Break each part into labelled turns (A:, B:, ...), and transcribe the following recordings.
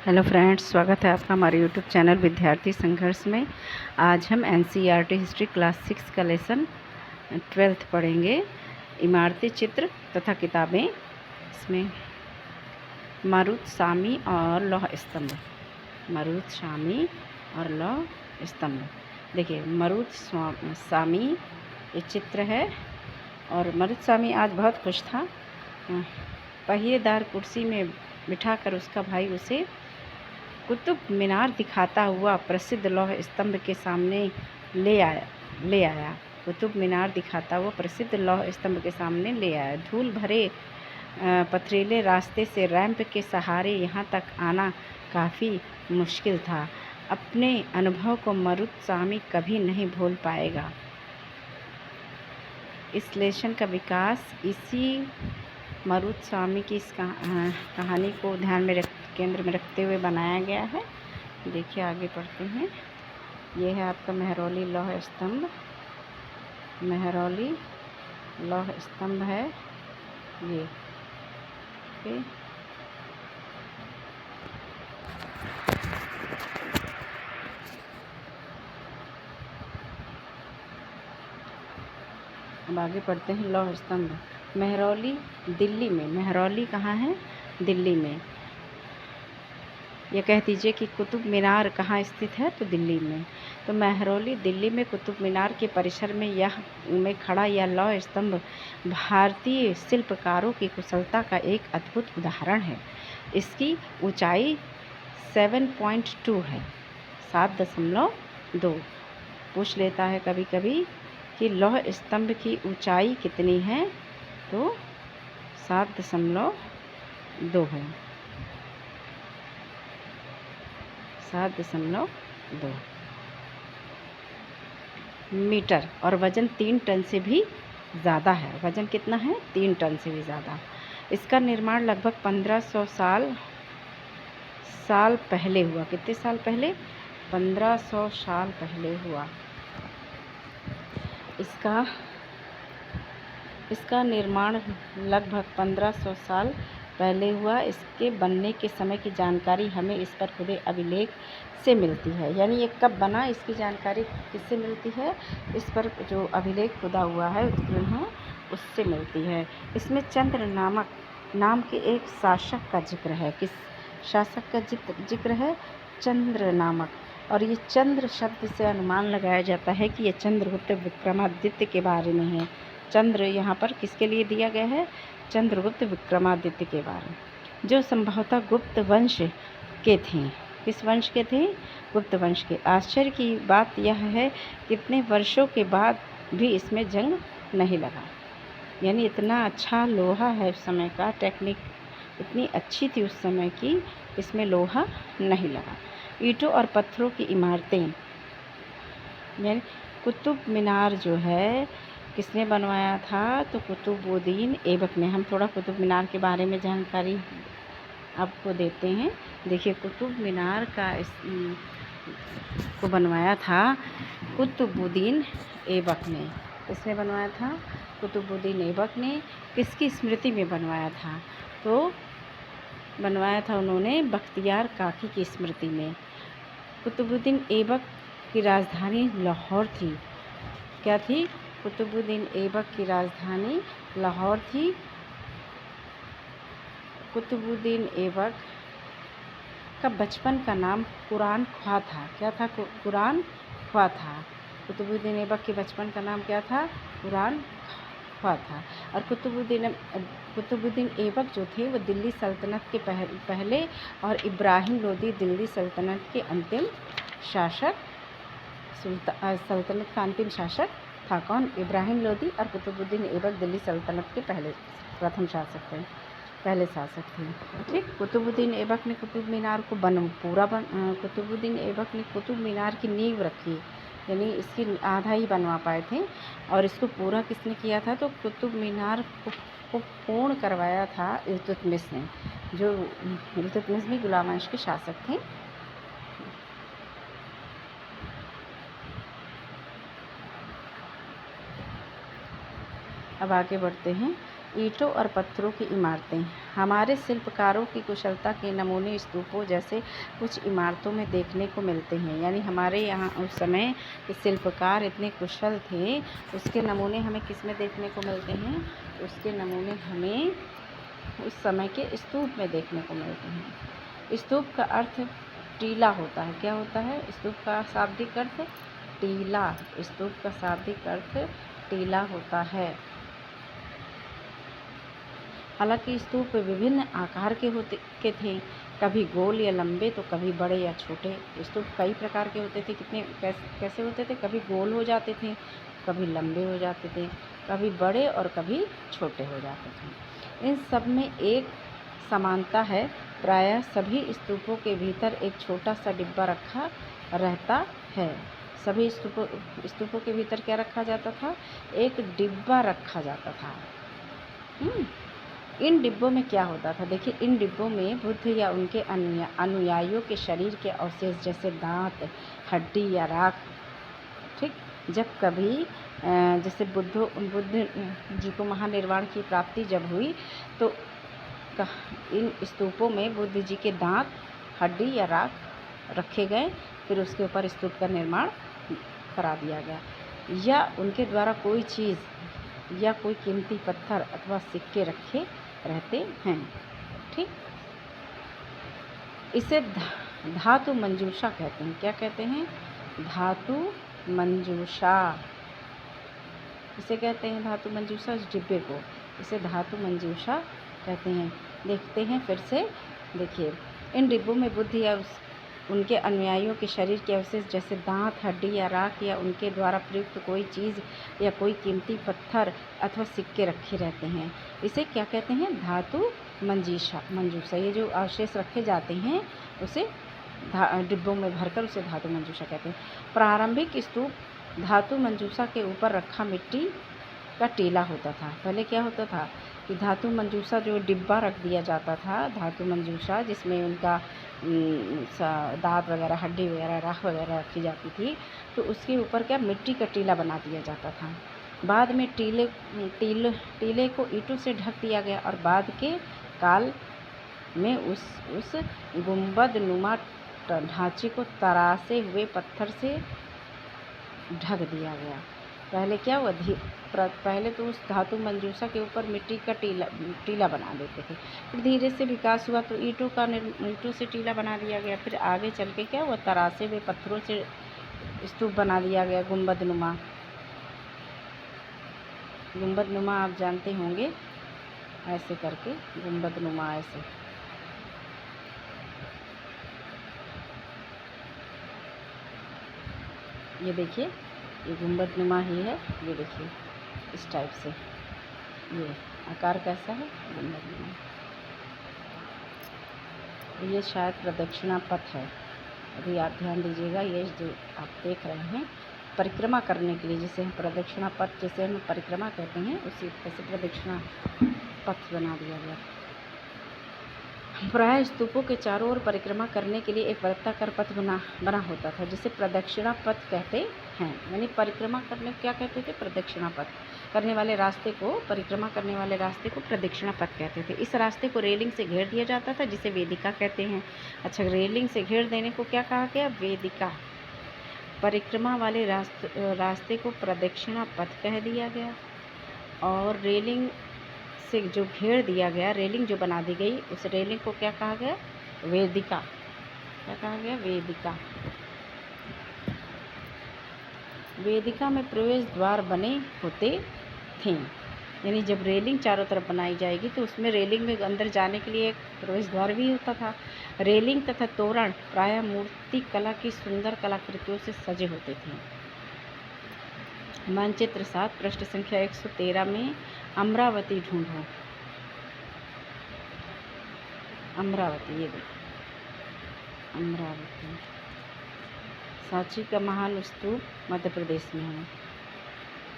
A: Hello friends, स्वागत है आपका हमारे यूट्यूब चैनल विद्यार्थी संघर्ष में। आज हम एनसीईआरटी हिस्ट्री क्लास 6 का लेसन 12th पढ़ेंगे। इमारती चित्र तथा किताबें। इसमें मारुतसामी और लौह स्तंभ। मारुतसामी और लौह स्तंभ। देखिए, मारुतसामी ये चित्र है और मारुतसामी आज बहुत खुश था। पहिएदार कुर्सी में बिठाकर उसका भाई उसे कुतुब मीनार दिखाता हुआ प्रसिद्ध लौह स्तंभ के सामने ले आया। कुतुब मीनार दिखाता हुआ प्रसिद्ध लौह स्तंभ के सामने ले आया। धूल भरे पथरीले रास्ते से रैंप के सहारे यहाँ तक आना काफ़ी मुश्किल था। अपने अनुभव को मारुतसामी कभी नहीं भूल पाएगा। इस लेसन का विकास इसी मारुतसामी की इस कहानी को ध्यान में केंद्र में रखते हुए बनाया गया है। देखिए, आगे पढ़ते हैं। ये है आपका मेहरौली लौह स्तंभ। मेहरौली लौह स्तंभ है ये। ओके, अब आगे पढ़ते हैं। लौह स्तंभ मेहरौली दिल्ली में। मेहरौली कहाँ है? दिल्ली में। ये कह दीजिए कि कुतुब मीनार कहाँ स्थित है? तो दिल्ली में। तो मेहरौली दिल्ली में कुतुब मीनार के परिसर में खड़ा यह लौह स्तंभ भारतीय शिल्पकारों की कुशलता का एक अद्भुत उदाहरण है। इसकी ऊंचाई 7.2 है, 7.2। पूछ लेता है कभी कभी कि लौह स्तंभ की ऊंचाई कितनी है, तो 7.2 है। 7.2 मीटर और वज़न 3 टन से भी ज़्यादा है। वज़न कितना है? 3 टन से भी ज़्यादा। इसका निर्माण लगभग 1500 साल पहले हुआ। कितने साल पहले? 1500 साल पहले हुआ। इसका निर्माण लगभग 1500 साल पहले हुआ। इसके बनने के समय की जानकारी हमें इस पर खुदे अभिलेख से मिलती है। यानी ये कब बना, इसकी जानकारी किससे मिलती है? इस पर जो अभिलेख खुदा हुआ है, उत्कीर्ण है, उससे मिलती है। इसमें चंद्र नाम के एक शासक का जिक्र है। किस शासक का जिक्र है? चंद्र नामक। और ये चंद्र शब्द से अनुमान लगाया जाता है कि ये चंद्रगुप्त विक्रमादित्य के बारे में है। चंद्र यहाँ पर किसके लिए दिया गया है? चंद्रगुप्त विक्रमादित्य के बारे में, जो संभवतः गुप्त वंश के थे। किस वंश के थे? गुप्त वंश के। आश्चर्य की बात यह है कितने वर्षों के बाद भी इसमें जंग नहीं लगा। यानी इतना अच्छा लोहा है, उस समय का टेक्निक इतनी अच्छी थी उस समय की, इसमें लोहा नहीं लगा। ईंटों और पत्थरों की इमारतें। यानी कुतुब मीनार जो है किसने बनवाया था? तो कुतुबुद्दीन ऐबक ने। हम थोड़ा कुतुब मीनार के बारे में जानकारी आपको देते हैं। देखिए, कुतुब मीनार को बनवाया था कुतुबुद्दीन ऐबक ने। किसने बनवाया था? कुतुबुद्दीन ऐबक ने। किसकी स्मृति में बनवाया था? तो बनवाया था उन्होंने बख्तियार काकी की स्मृति में। कुतुबुद्दीन ऐबक की राजधानी लाहौर थी। क्या थी? कुतुबुद्दीन ऐबक की राजधानी लाहौर थी। कुतुबुद्दीन ऐबक का बचपन का नाम कुरान ख्वां था। क्या था? कुरान ख्वां था। कुतुबुद्दीन ऐबक के बचपन का नाम क्या था? कुरान ख्वां था। और कुतुबुद्दीन ऐबक जो थे वो दिल्ली सल्तनत के पहले और इब्राहिम लोदी दिल्ली सल्तनत के अंतिम शासक। सल्तनत का अंतिम शासक था कौन? इब्राहिम लोदी। और कुतुबुद्दीन ऐबक दिल्ली सल्तनत के प्रथम शासक थे, पहले शासक थे। ठीक। कुतुबुद्दीन ऐबक ने कुतुबुद्दीन ऐबक ने कुतुब मीनार की नींव रखी। यानी इसकी आधा ही बनवा पाए थे। और इसको पूरा किसने किया था? तो कुतुब मीनार को पूर्ण करवाया था इल्तुतमिश ने। जो इल्तुतमिश भी गुलाम वंश के शासक थे। अब आगे बढ़ते हैं। ईंटों और पत्थरों की इमारतें। हमारे शिल्पकारों की कुशलता के नमूने स्तूपों जैसे कुछ इमारतों में देखने को मिलते हैं। यानी हमारे यहाँ उस समय के शिल्पकार इतने कुशल थे, उसके नमूने हमें किस में देखने को मिलते हैं? उसके नमूने हमें उस समय के स्तूप में देखने को मिलते हैं। स्तूप का अर्थ टीला होता है। क्या होता है? स्तूप का शाब्दिक अर्थ टीला। स्तूप का शाब्दिक अर्थ टीला होता है। हालांकि स्तूप विभिन्न आकार के थे, कभी गोल या लंबे तो कभी बड़े या छोटे। स्तूप कई प्रकार के होते थे। कैसे होते थे? कभी गोल हो जाते थे, कभी लंबे हो जाते थे, कभी बड़े और कभी छोटे हो जाते थे। इन सब में एक समानता है, प्रायः सभी स्तूपों के भीतर एक छोटा सा डिब्बा रखा रहता है। सभी स्तूपों के भीतर क्या रखा जाता था? एक डिब्बा रखा जाता था। इन डिब्बों में क्या होता था? देखिए, इन डिब्बों में बुद्ध या उनके अनुयायियों के शरीर के अवशेष जैसे दांत, हड्डी या राख, ठीक, जब कभी जैसे बुद्ध जी को महानिर्वाण की प्राप्ति जब हुई तो इन स्तूपों में बुद्ध जी के दांत, हड्डी या राख रखे गए, फिर उसके ऊपर स्तूप का निर्माण करा दिया गया। या उनके द्वारा कोई चीज़ या कोई कीमती पत्थर अथवा सिक्के रखे रहते हैं। ठीक, इसे धातु मंजूषा कहते हैं। क्या कहते हैं? धातु मंजूषा। इसे कहते हैं धातु मंजूषा। इस डिब्बे को इसे धातु मंजूषा कहते हैं। देखते हैं फिर से। देखिए, इन डिब्बों में बुद्ध या उनके अनुयायियों के शरीर के अवशेष जैसे दांत, हड्डी या राख या उनके द्वारा प्रयुक्त कोई चीज़ या कोई कीमती पत्थर अथवा सिक्के रखे रहते हैं। इसे क्या कहते हैं? धातु मंजूषा। ये जो अवशेष रखे जाते हैं उसे डिब्बों में भरकर उसे धातु मंजूषा कहते हैं। प्रारंभिक स्तूप धातु मंजूषा के ऊपर रखा मिट्टी का टीला होता था। पहले क्या होता था कि धातु मंजूषा जो डिब्बा रख दिया जाता था, धातु मंजूषा जिसमें उनका दांत वगैरह, हड्डी वगैरह, राख वगैरह रखी जाती थी, तो उसके ऊपर क्या मिट्टी का टीला बना दिया जाता था। बाद में टीले को ईंटों से ढक दिया गया और बाद के काल में उस गुंबद नुमा ढांचे को तरासे हुए पत्थर से ढक दिया गया। पहले क्या हुआ? पहले तो उस धातु मंजूषा के ऊपर मिट्टी का टीला बना देते थे। फिर धीरे से विकास हुआ तो ईंटों से टीला बना दिया गया। फिर आगे चल के क्या हुआ? तरासे हुए पत्थरों से स्तूप बना दिया गया, गुंबद नुमा आप जानते होंगे, ऐसे करके गुंबद नुमा ऐसे। ये देखिए, ये गुंबद नुमा ही है। ये देखिए इस टाइप से, ये आकार कैसा है? गुंबद नुमा। ये शायद प्रदक्षिणा पथ है। अभी आप ध्यान दीजिएगा, ये जो आप देख रहे हैं परिक्रमा करने के लिए, जिसे हम प्रदक्षिणा पथ, जिसे हम परिक्रमा कहते हैं, उसी तरह से प्रदक्षिणा पथ बना दिया गया। प्रायः स्तूपों के चारों ओर परिक्रमा करने के लिए एक वृत्ताकार पथ बना होता था, जिसे प्रदक्षिणा पथ कहते हैं। यानी परिक्रमा करने क्या कहते थे? प्रदक्षिणा पथ। करने वाले रास्ते को, परिक्रमा करने वाले रास्ते को प्रदक्षिणा पथ कहते थे। इस रास्ते को रेलिंग से घेर दिया जाता था, जिसे वेदिका कहते हैं। अच्छा, रेलिंग से घेर देने को क्या कहा गया? वेदिका। परिक्रमा वाले रास्ते को प्रदक्षिणा पथ कह दिया गया। और रेलिंग से जो घेर दिया गया, रेलिंग जो बना दी गई, उस रेलिंग को क्या कहा गया? वेदिका। क्या कहा गया? वेदिका। वेदिका में प्रवेश द्वार बने होते थे। यानी जब रेलिंग चारों तरफ बनाई जाएगी तो उसमें रेलिंग में अंदर जाने के लिए एक प्रवेश द्वार भी होता था। रेलिंग तथा तोरण प्रायः मूर्ति कला की सुंदर कलाकृतियों से सजे होते थे। मानचित्र 7 पृष्ठ संख्या 113 में अमरावती ढूंढो। अमरावती, ये देखो अमरावती। सांची का महान स्तूप मध्य प्रदेश में है।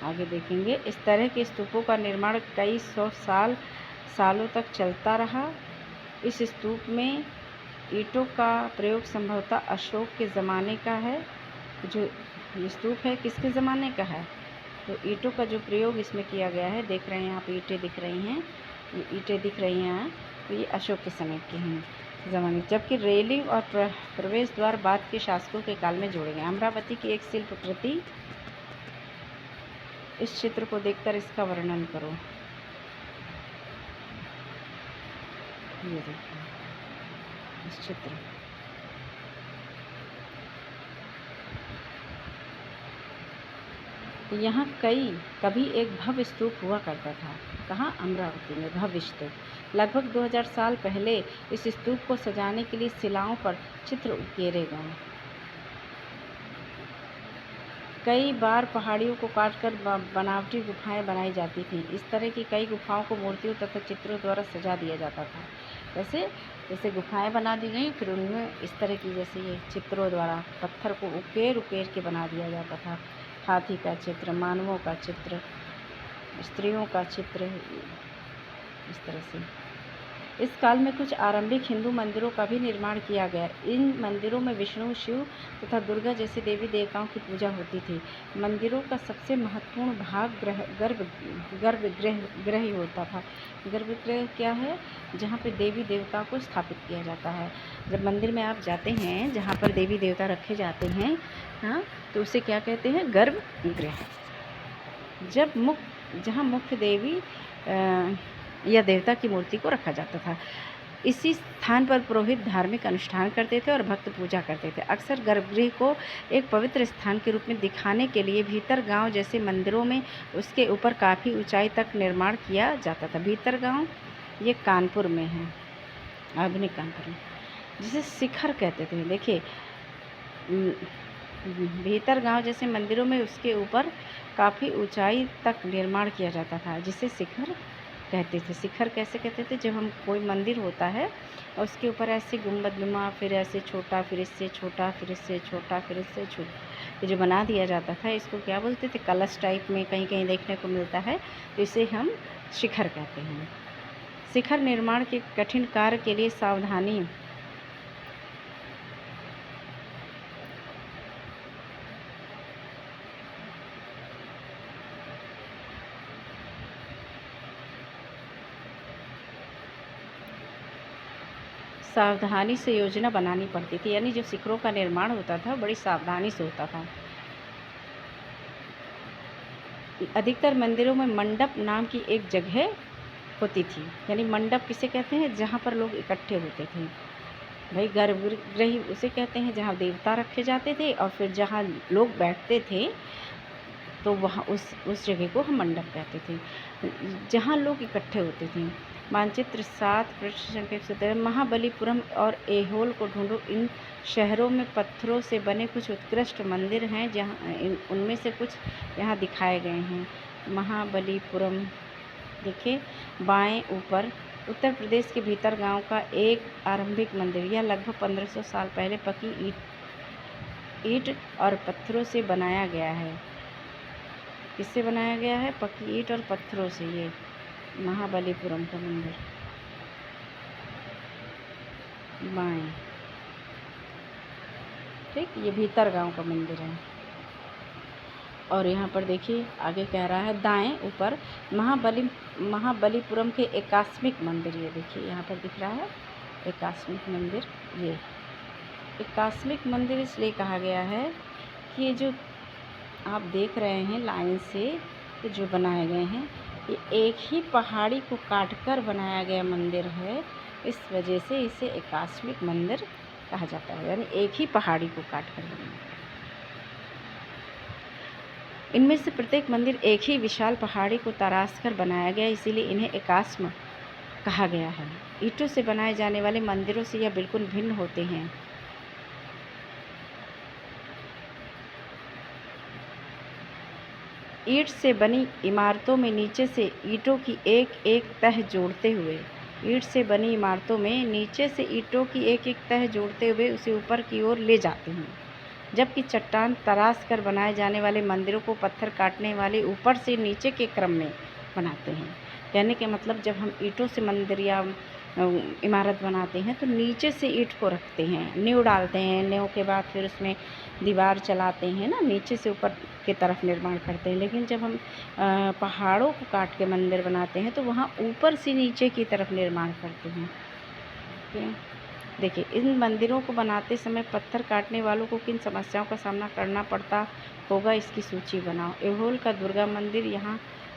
A: आगे देखेंगे। इस तरह के स्तूपों का निर्माण कई सौ सालों तक चलता रहा। इस स्तूप में ईंटों का प्रयोग संभवतः अशोक के ज़माने का है। जो स्तूप है किसके ज़माने का है? तो ईंटों का जो प्रयोग इसमें किया गया है, देख रहे हैं आप ईंटें दिख रही हैं, ये ईंटें दिख रही हैं यहाँ, तो ये अशोक के समय की हैं ज़माने, जबकि रेलिंग और प्रवेश द्वार बाद के शासकों के काल में जोड़े गए। अमरावती की एक शिल्प कृति, इस चित्र को देखकर इसका वर्णन करो। ये देखिए इस चित्र, यहाँ कभी एक भव्य स्तूप हुआ करता था। कहाँ? अमरावती में भव्य स्तूप। लगभग 2000 साल पहले इस स्तूप को सजाने के लिए शिलाओं पर चित्र उकेरे गए। कई बार पहाड़ियों को काटकर बनावटी गुफाएं बनाई जाती थीं। इस तरह की कई गुफाओं को मूर्तियों तथा चित्रों द्वारा सजा दिया जाता था। जैसे गुफाएं बना दी गई, फिर उनमें इस तरह की जैसे ये चित्रों द्वारा पत्थर को उकेर के बना दिया जाता था। हाथी का चित्र, मानवों का चित्र, स्त्रियों का चित्र, इस तरह से। इस काल में कुछ आरंभिक हिंदू मंदिरों का भी निर्माण किया गया। इन मंदिरों में विष्णु, शिव तथा दुर्गा जैसे देवी देवताओं की पूजा होती थी। मंदिरों का सबसे महत्वपूर्ण भाग गर्भगृह ही होता था। गर्भगृह क्या है? जहाँ पे देवी देवताओं को स्थापित किया जाता है। जब मंदिर में आप जाते हैं, जहाँ पर देवी देवता रखे जाते हैं, हाँ, तो उसे क्या कहते हैं? गर्भगृह। जहाँ मुख्य देवी या देवता की मूर्ति को रखा जाता था। इसी स्थान पर पुरोहित धार्मिक अनुष्ठान करते थे और भक्त पूजा करते थे। अक्सर गर्भगृह को एक पवित्र स्थान के रूप में दिखाने के लिए भीतर गांव जैसे मंदिरों में उसके ऊपर काफ़ी ऊंचाई तक निर्माण किया जाता था। भीतर गांव ये कानपुर में है, आधुनिक कानपुर में, जिसे शिखर कहते थे। देखिए, भीतर गांव जैसे मंदिरों में उसके ऊपर काफ़ी ऊंचाई तक निर्माण किया जाता था, जिसे शिखर कहते थे। शिखर कैसे कहते थे? जब हम कोई मंदिर होता है और उसके ऊपर ऐसे गुंबदनुमा, फिर ऐसे छोटा, फिर इससे छोटा, फिर इससे छोटा, फिर इससे छोटा, ये जो बना दिया जाता था, इसको क्या बोलते थे? कलश टाइप में कहीं कहीं देखने को मिलता है, तो इसे हम शिखर कहते हैं। शिखर निर्माण के कठिन कार्य के लिए सावधानी से योजना बनानी पड़ती थी। यानी जो शिखरों का निर्माण होता था, बड़ी सावधानी से होता था। अधिकतर मंदिरों में मंडप नाम की एक जगह होती थी। यानी मंडप किसे कहते हैं? जहाँ पर लोग इकट्ठे होते थे। भाई गर्भगृह उसे कहते हैं जहाँ देवता रखे जाते थे, और फिर जहाँ लोग बैठते थे, तो वहाँ उस जगह को हम मंडप कहते थे, जहाँ लोग इकट्ठे होते थे। मानचित्र 7 पृष्ठ संख्या 113। महाबलीपुरम और ऐहोल को ढूंढो। इन शहरों में पत्थरों से बने कुछ उत्कृष्ट मंदिर हैं, जहाँ उनमें से कुछ यहाँ दिखाए गए हैं। महाबलीपुरम देखिए बाएं ऊपर, उत्तर प्रदेश के भीतर गांव का एक आरंभिक मंदिर। यह लगभग 1500 साल पहले पकी ईंट और पत्थरों से बनाया गया है। किससे बनाया गया है? पक्की ईंट और पत्थरों से। ये महाबलीपुरम का मंदिर बाएं, ठीक, ये भीतर गांव का मंदिर है। और यहाँ पर देखिए आगे कह रहा है दाएं ऊपर, महाबलीपुरम के एकास्मिक मंदिर। ये देखिए यहाँ पर दिख रहा है एकास्मिक मंदिर। ये एकास्मिक मंदिर इसलिए कहा गया है कि ये जो आप देख रहे हैं लाइन से जो बनाए गए हैं, ये एक ही पहाड़ी को काटकर बनाया गया मंदिर है। इस वजह से इसे एकास्मिक मंदिर कहा जाता है, यानी एक ही पहाड़ी को काटकर बनाया। इनमें से प्रत्येक मंदिर एक ही विशाल पहाड़ी को तराश कर बनाया गया, इसीलिए इन्हें एकास्म कहा गया है। ईंटों से बनाए जाने वाले मंदिरों से यह बिल्कुल भिन्न होते हैं। ईंट से बनी इमारतों में नीचे से ईंटों की एक एक तह जोड़ते हुए उसे ऊपर की ओर ले जाते हैं, जबकि चट्टान तराश कर बनाए जाने वाले मंदिरों को पत्थर काटने वाले ऊपर से नीचे के क्रम में बनाते हैं। कहने के मतलब जब हम ईंटों से मंदिर या इमारत बनाते हैं तो नीचे से ईंट को रखते हैं, नींव डालते हैं, नींव के बाद फिर उसमें दीवार चलाते हैं ना, नीचे से ऊपर की तरफ निर्माण करते हैं। लेकिन जब हम पहाड़ों को काट के मंदिर बनाते हैं तो वहाँ ऊपर से नीचे की तरफ निर्माण करते हैं। देखिए, इन मंदिरों को बनाते समय पत्थर काटने वालों को किन समस्याओं का सामना करना पड़ता होगा, इसकी सूची बनाओ। ऐहोल का दुर्गा मंदिर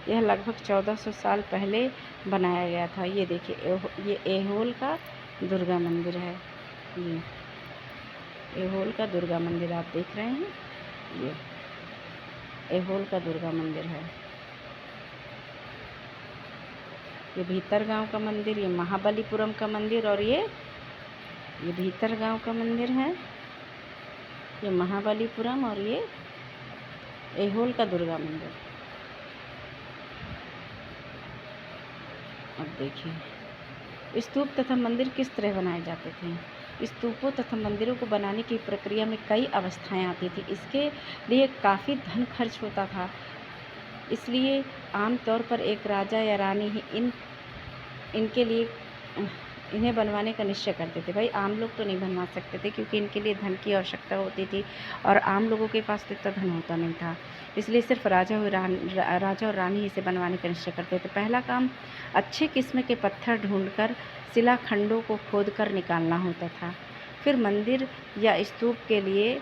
A: यह लगभग 1400 साल पहले बनाया गया था। ये देखिए, ये ऐहोल का दुर्गा मंदिर है। ये ऐहोल का दुर्गा मंदिर आप देख रहे हैं, ये ऐहोल का दुर्गा मंदिर है। ये भीतरगांव का मंदिर, ये महाबलीपुरम का मंदिर, और ये भीतरगांव का मंदिर है, ये महाबलीपुरम, और ये ऐहोल का दुर्गा मंदिर। अब देखिए, स्तूप तथा मंदिर किस तरह बनाए जाते थे। स्तूपों तथा मंदिरों को बनाने की प्रक्रिया में कई अवस्थाएं आती थी। इसके लिए काफ़ी धन खर्च होता था, इसलिए आमतौर पर एक राजा या रानी ही इन्हें बनवाने का निश्चय करते थे। भाई आम लोग तो नहीं बनवा सकते थे, क्योंकि इनके लिए धन की आवश्यकता होती थी और आम लोगों के पास तो इतना धन होता नहीं था। इसलिए सिर्फ राजा और रानी इसे बनवाने का निश्चय करते थे। पहला काम अच्छे किस्म के पत्थर ढूंढकर शिलाखंडों को खोदकर निकालना होता था। फिर मंदिर या स्तूप के लिए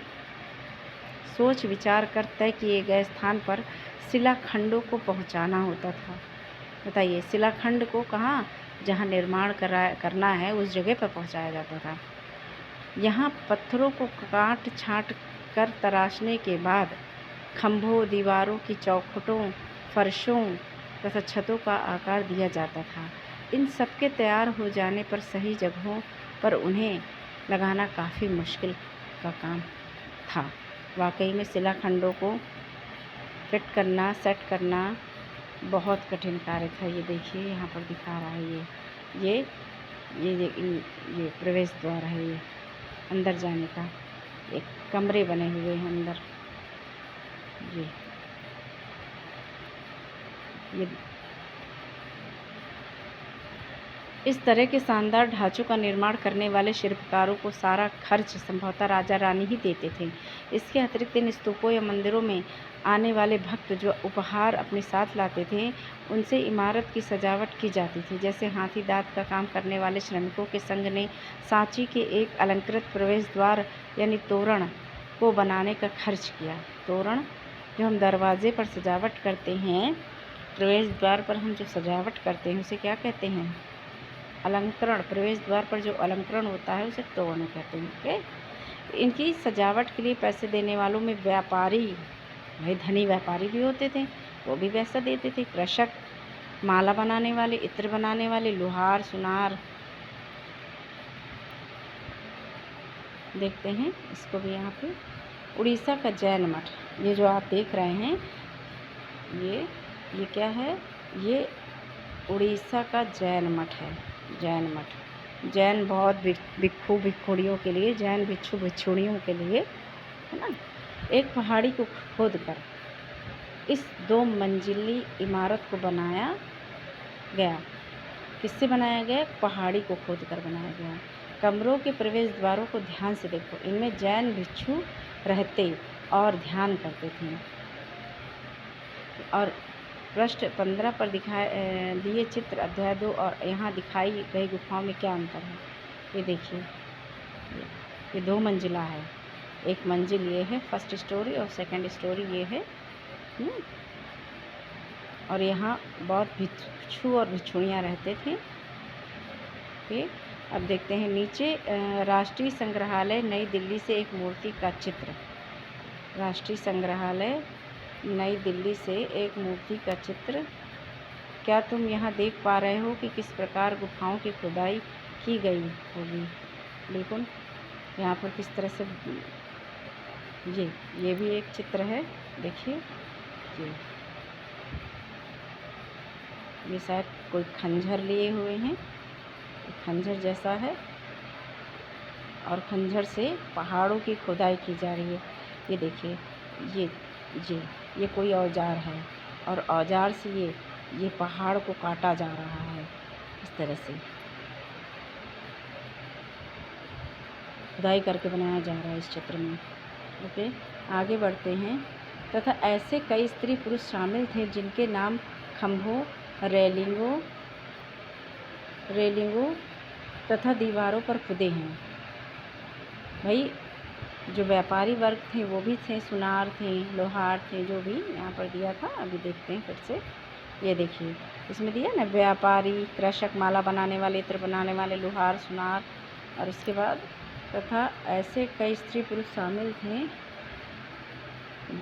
A: सोच विचार कर तय किए गए स्थान पर शिलाखंडों को पहुंचाना होता था। बताइए, शिलाखंड को कहाँ, जहाँ निर्माण करना है उस जगह पर पहुंचाया जाता था। यहाँ पत्थरों को काट छाँट कर तराशने के बाद खंभों, दीवारों की चौखटों, फर्शों तथा छतों का आकार दिया जाता था। इन सब के तैयार हो जाने पर सही जगहों पर उन्हें लगाना काफ़ी मुश्किल का काम था। वाकई में शिलाखंडों को फिट करना, सेट करना बहुत कठिन कार्य था। ये देखिए, यहाँ पर दिखा रहा है ये प्रवेश द्वार है, ये अंदर जाने का, एक कमरे बने हुए हैं अंदर। ये इस तरह के शानदार ढांचों का निर्माण करने वाले शिल्पकारों को सारा खर्च संभवतः राजा रानी ही देते थे। इसके अतिरिक्त इन स्तूपों या मंदिरों में आने वाले भक्त जो उपहार अपने साथ लाते थे, उनसे इमारत की सजावट की जाती थी। जैसे हाथी दाँत का काम करने वाले श्रमिकों के संघ ने सांची के एक अलंकृत प्रवेश द्वार यानी तोरण को बनाने का खर्च किया। तोरण जो हम दरवाजे पर सजावट करते हैं, प्रवेश द्वार पर हम जो सजावट करते हैं उसे क्या कहते हैं? अलंकरण। प्रवेश द्वार पर जो अलंकरण होता है उसे तोरण कहते हैं। ओके, इनकी सजावट के लिए पैसे देने वालों में व्यापारी, भाई धनी व्यापारी भी होते थे, वो भी पैसा देते थे। कृषक, माला बनाने वाले, इत्र बनाने वाले, लोहार, सुनार। देखते हैं इसको भी यहाँ पे। उड़ीसा का जैन मठ, ये जो आप देख रहे हैं, ये क्या है? ये उड़ीसा का जैन मठ है। जैन मठ, जैन बौद्ध भिक्षु भिक्षुणियों के लिए, जैन भिक्षु भिक्षुणियों के लिए, है ना। एक पहाड़ी को खोदकर इस 2 मंजिली इमारत को बनाया गया। किससे बनाया गया? पहाड़ी को खोदकर बनाया गया। कमरों के प्रवेश द्वारों को ध्यान से देखो, इनमें जैन भिक्षु रहते और ध्यान करते थे। और पृष्ठ 15 पर दिए चित्र अध्याय 2 और यहाँ दिखाई गई गुफाओं में क्या अंतर है? ये देखिए, ये 2 मंजिला है। एक मंजिल ये है, फर्स्ट स्टोरी, और सेकंड स्टोरी ये है। और यहाँ बहुत भिक्षु और भिक्षुणियाँ रहते थे। ओके, अब देखते हैं नीचे। राष्ट्रीय संग्रहालय नई दिल्ली से एक मूर्ति का चित्र। राष्ट्रीय संग्रहालय नई दिल्ली से एक मूर्ति का चित्र। क्या तुम यहाँ देख पा रहे हो कि किस प्रकार गुफाओं की खुदाई की गई होगी? बिल्कुल, यहाँ पर किस तरह से ये भी एक चित्र है। देखिए, ये शायद कोई खंजर लिए हुए हैं, खंजर जैसा है, और खंजर से पहाड़ों की खुदाई की जा रही है। ये देखिए, ये कोई औजार है, और औजार से ये पहाड़ को काटा जा रहा है, इस तरह से। खुदाई करके बनाया जा रहा है इस चित्र में। ओके, आगे बढ़ते हैं। तथा ऐसे कई स्त्री पुरुष शामिल थे जिनके नाम खंभों, रेलिंगों तथा दीवारों पर खुदे हैं। भाई जो व्यापारी वर्ग थे वो भी थे, सुनार थे, लोहार थे, जो भी यहाँ पर दिया था। अभी देखते हैं फिर से। ये देखिए इसमें दिया ना, व्यापारी, कृषक, माला बनाने वाले, इत्र बनाने वाले, लोहार, सुनार, और उसके बाद तथा ऐसे कई स्त्री पुरुष शामिल थे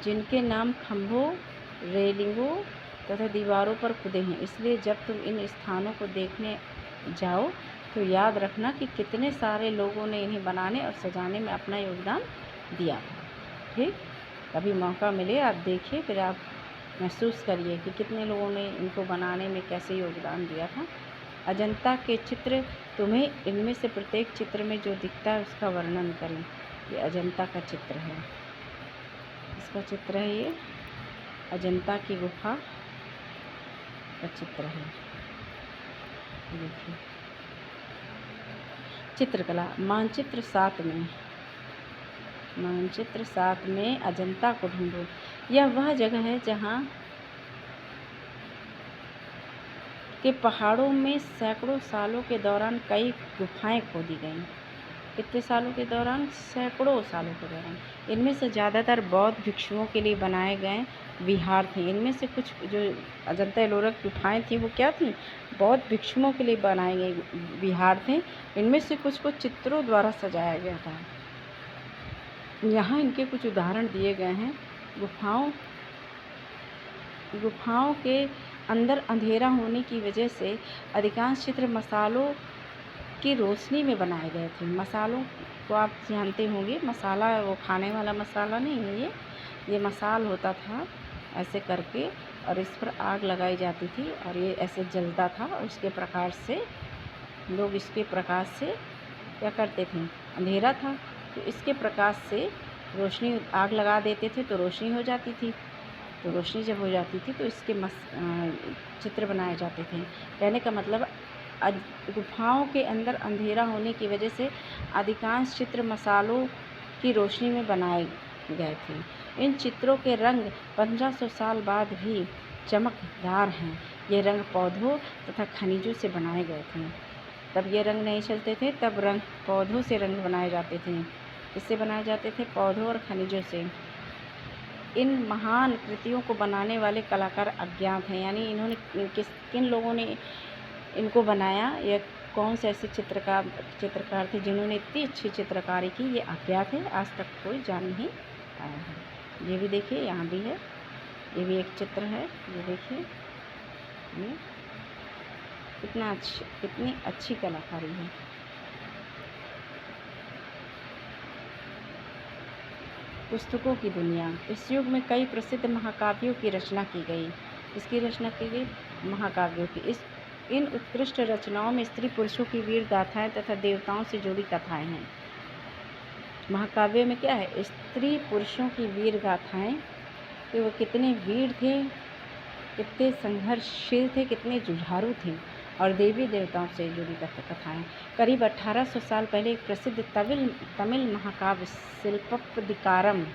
A: जिनके नाम खंभों, रेलिंगों तथा दीवारों पर खुदे हैं। इसलिए जब तुम इन स्थानों को देखने जाओ तो याद रखना कि कितने सारे लोगों ने इन्हें बनाने और सजाने में अपना योगदान दिया था। ठीक, कभी मौका मिले आप देखिए, फिर आप महसूस करिए कि कितने लोगों ने इनको बनाने में कैसे योगदान दिया था। अजंता के चित्र, तुम्हें इनमें से प्रत्येक चित्र में जो दिखता है उसका वर्णन करें। ये अजंता का चित्र है, इसका चित्र है, ये अजंता की गुफा का चित्र है। देखिए चित्रकला, मानचित्र 7 में अजंता को ढूंढो। यह वह जगह है जहाँ के पहाड़ों में सैकड़ों सालों के दौरान कई गुफाएं खोदी गईं। कितने सालों के दौरान? सैकड़ों सालों के दौरान। इनमें से ज़्यादातर बौद्ध भिक्षुओं के लिए बनाए गए विहार थे। इनमें से कुछ जो अजंता एलोरा गुफाएं थी वो क्या थी? बौद्ध भिक्षुओं के लिए बनाए गए विहार थे। इनमें से कुछ को चित्रों द्वारा सजाया गया था। यहाँ इनके कुछ उदाहरण दिए गए हैं। गुफाओं के अंदर अंधेरा होने की वजह से अधिकांश चित्र मसालों की रोशनी में बनाए गए थे। मसालों को आप जानते होंगे, मसाला वो खाने वाला मसाला नहीं है, ये मसाल होता था ऐसे करके, और इस पर आग लगाई जाती थी और ये ऐसे जलता था, और इसके प्रकाश से लोग इसके प्रकाश से क्या करते थे? अंधेरा था तो इसके प्रकाश से रोशनी, आग लगा देते थे तो रोशनी हो जाती थी। तो रोशनी जब हो जाती थी तो इसके चित्र बनाए जाते थे। कहने का मतलब गुफाओं के अंदर अंधेरा होने की वजह से अधिकांश चित्र मसालों की रोशनी में बनाए गए थे। इन चित्रों के रंग 1500 साल बाद भी चमकदार हैं। ये रंग पौधों तथा खनिजों से बनाए गए थे। तब ये रंग नहीं चलते थे, तब रंग पौधों से रंग बनाए जाते थे। इससे बनाए जाते थे? पौधों और खनिजों से। इन महान कृतियों को बनाने वाले कलाकार अज्ञात हैं। यानी इन्होंने किन लोगों ने इनको बनाया, या कौन से ऐसे चित्रकार थे जिन्होंने इतनी अच्छी चित्रकारी की, ये अज्ञात है, आज तक कोई जान नहीं पाया है। ये भी देखिए, यहाँ भी है, ये भी एक चित्र है, ये देखिए, ये कितनी अच्छी कलाकारी है। पुस्तकों की दुनिया। इस युग में कई प्रसिद्ध महाकाव्यों की रचना की गई। इसकी रचना की गई महाकाव्यों की। इन उत्कृष्ट रचनाओं में स्त्री पुरुषों की वीर गाथाएं तथा देवताओं से जुड़ी कथाएं हैं। महाकाव्य में क्या है? स्त्री पुरुषों की वीर गाथाएं, कि वो कितने वीर थे, कितने संघर्षशील थे, कितने जुझारू थे, और देवी देवताओं से जुड़ी कथाएं। करीब 1800 साल पहले एक प्रसिद्ध तमिल महाकाव्य शिल्पदिकारम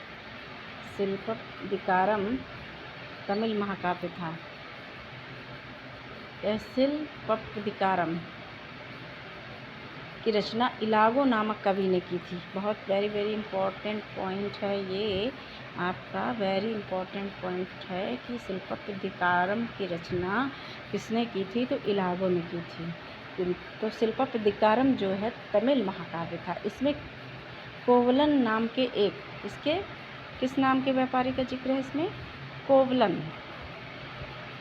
A: तमिल महाकाव्य था। यह शिल्पदिकारम की रचना इलागो नामक कवि ने की थी। बहुत वेरी इम्पोर्टेंट पॉइंट है ये आपका, वेरी इम्पोर्टेंट पॉइंट है कि शिल्पदिकारम की रचना किसने की थी? तो इलागो ने की थी। तो शिल्पदिकारम जो है तमिल महाकाव्य था। इसमें कोवलन नाम के किस नाम के व्यापारी का जिक्र है इसमें?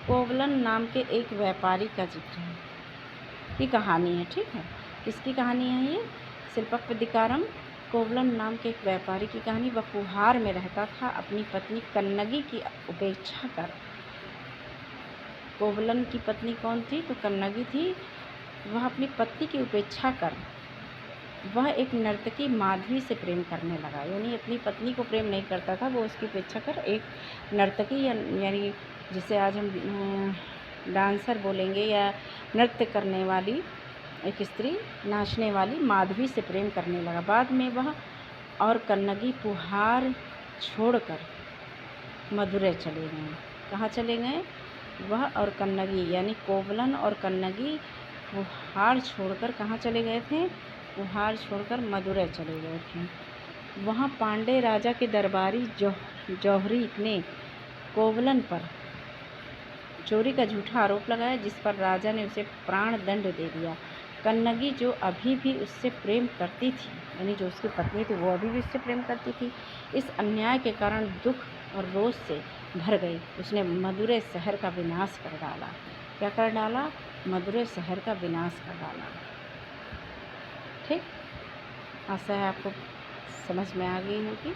A: कोवलन नाम के एक व्यापारी का जिक्र है, की कहानी है। ठीक है, किसकी कहानी है ये? शिल्पदिकारम कोवलन नाम के एक व्यापारी की कहानी। वह पुहार में रहता था, अपनी पत्नी कन्नगी की उपेक्षा कर। कोवलन की पत्नी कौन थी? तो कन्नगी थी। वह अपनी पत्नी की उपेक्षा कर वह एक नर्तकी माधवी से प्रेम करने लगा। यानी अपनी पत्नी को प्रेम नहीं करता था, वो उसकी उपेक्षा कर एक नर्तकी, यानी जिसे आज हम डांसर बोलेंगे, या नृत्य करने वाली एक स्त्री नाचने वाली माधवी से प्रेम करने लगा। बाद में वह और कन्नगी पुहार छोड़कर मदुरै चले गए। कहाँ चले गए? वह और कन्नगी यानी कोवलन और कन्नगी पुहार छोड़कर कहाँ चले गए थे? पुहार छोड़कर मदुरै चले गए थे। वहाँ पांडे राजा के दरबारी जौहरी ने कोवलन पर चोरी का झूठा आरोप लगाया, जिस पर राजा ने उसे प्राण दंड दे दिया। कन्नगी जो अभी भी उससे प्रेम करती थी, यानी जो उसकी पत्नी थी वो अभी भी उससे प्रेम करती थी, इस अन्याय के कारण दुख और रोष से भर गई। उसने मदुरै शहर का विनाश कर डाला। क्या कर डाला? मदुरै शहर का विनाश कर डाला। ठीक, आशा है आपको समझ में आ गई होगी।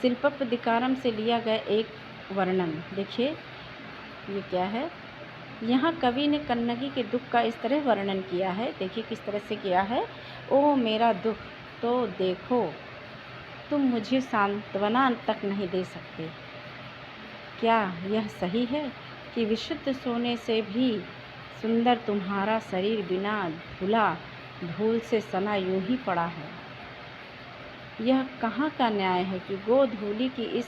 A: शिल्पोद्दिकारम से लिया गया एक वर्णन देखिए, ये क्या है? यहाँ कवि ने कन्नगी के दुख का इस तरह वर्णन किया है। देखिए किस तरह से किया है। ओ मेरा दुख तो देखो, तुम मुझे सांत्वना तक नहीं दे सकते। क्या यह सही है कि विशुद्ध सोने से भी सुंदर तुम्हारा शरीर बिना धुला धूल से सना यूं ही पड़ा है? यह कहाँ का न्याय है कि गोधूलि की इस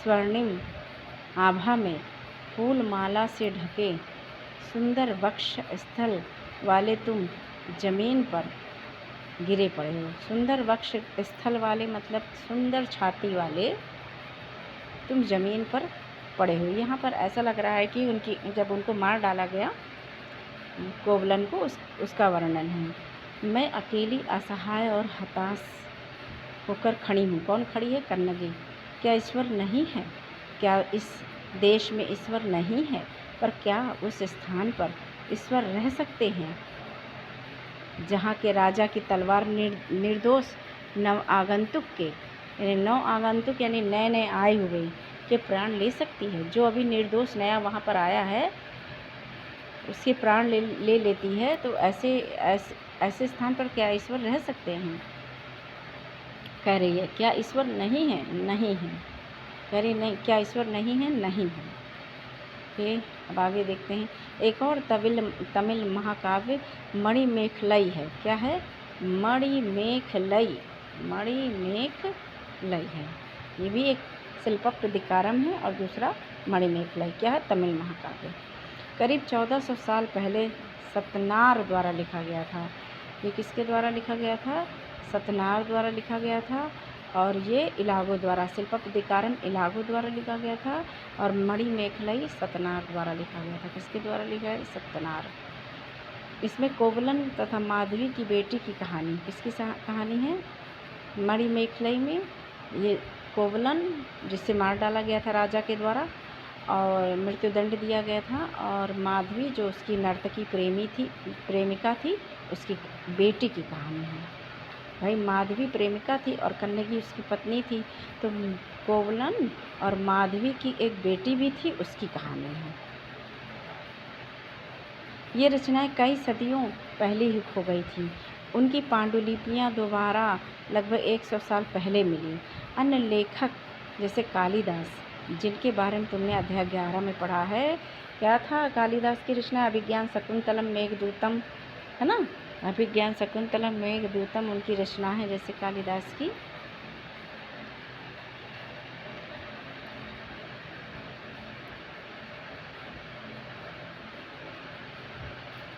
A: स्वर्णिम आभा में फूल माला से ढके सुंदर वक्ष स्थल वाले तुम जमीन पर गिरे पड़े हो। सुंदर वक्ष स्थल वाले मतलब सुंदर छाती वाले तुम जमीन पर पड़े हो। यहाँ पर ऐसा लग रहा है कि उनकी जब उनको मार डाला गया कोवलन को, उसका वर्णन है। मैं अकेली असहाय और हताश होकर खड़ी हूँ। कौन खड़ी है? कन्नगी। क्या ईश्वर नहीं है? क्या इस देश में ईश्वर नहीं है? पर क्या उस स्थान पर ईश्वर रह सकते हैं जहाँ के राजा की तलवार निर्दोष नव आगंतुक यानी नए नए आए हुए के प्राण ले सकती है? जो अभी निर्दोष नया वहाँ पर आया है उसके प्राण ले लेती है, तो ऐसे स्थान पर क्या ईश्वर रह सकते हैं? कह रही है क्या ईश्वर नहीं है? नहीं है। कह रही नहीं, क्या ईश्वर नहीं है? नहीं है। फिर अब आगे देखते हैं। एक और तमिल महाकाव्य मणिमेखलई है। क्या है? मणिमेखलई है। ये भी एक शिल्पोद्दिकारम है और दूसरा मणिमेखलई। क्या है? तमिल महाकाव्य। करीब 1400 साल पहले सतनार द्वारा लिखा गया था। ये किसके द्वारा लिखा गया था? सतनार द्वारा लिखा गया था। और ये इलागो द्वारा, शिल्पोद्दिकारम इलागो द्वारा लिखा गया था और मणिमेखलई सतनार द्वारा लिखा गया था। किसके द्वारा लिखा है? सतनार। इसमें कोवलन तथा माधवी की बेटी की कहानी, किसकी कहानी है? मणिमेखलई में ये कोवलन जिससे मार डाला गया था राजा के द्वारा और मृत्युदंड दिया गया था, और माधवी जो उसकी नर्तकी प्रेमिका थी, उसकी बेटी की कहानी है। भाई माधवी प्रेमिका थी और कन्नगी उसकी पत्नी थी, तो कोवलन और माधवी की एक बेटी भी थी, उसकी कहानी है। ये रचनाएं कई सदियों पहले ही खो गई थी। उनकी पांडुलिपियाँ दोबारा लगभग 100 साल पहले मिली। अन्य लेखक जैसे कालिदास, जिनके बारे में तुमने अध्याय 11 में पढ़ा है, क्या था कालिदास की रचना? अभिज्ञान शकुंतलम मेघदूतम, है ना? अभिज्ञान शकुंतलम मेघदूतम उनकी रचना है जैसे कालिदास की।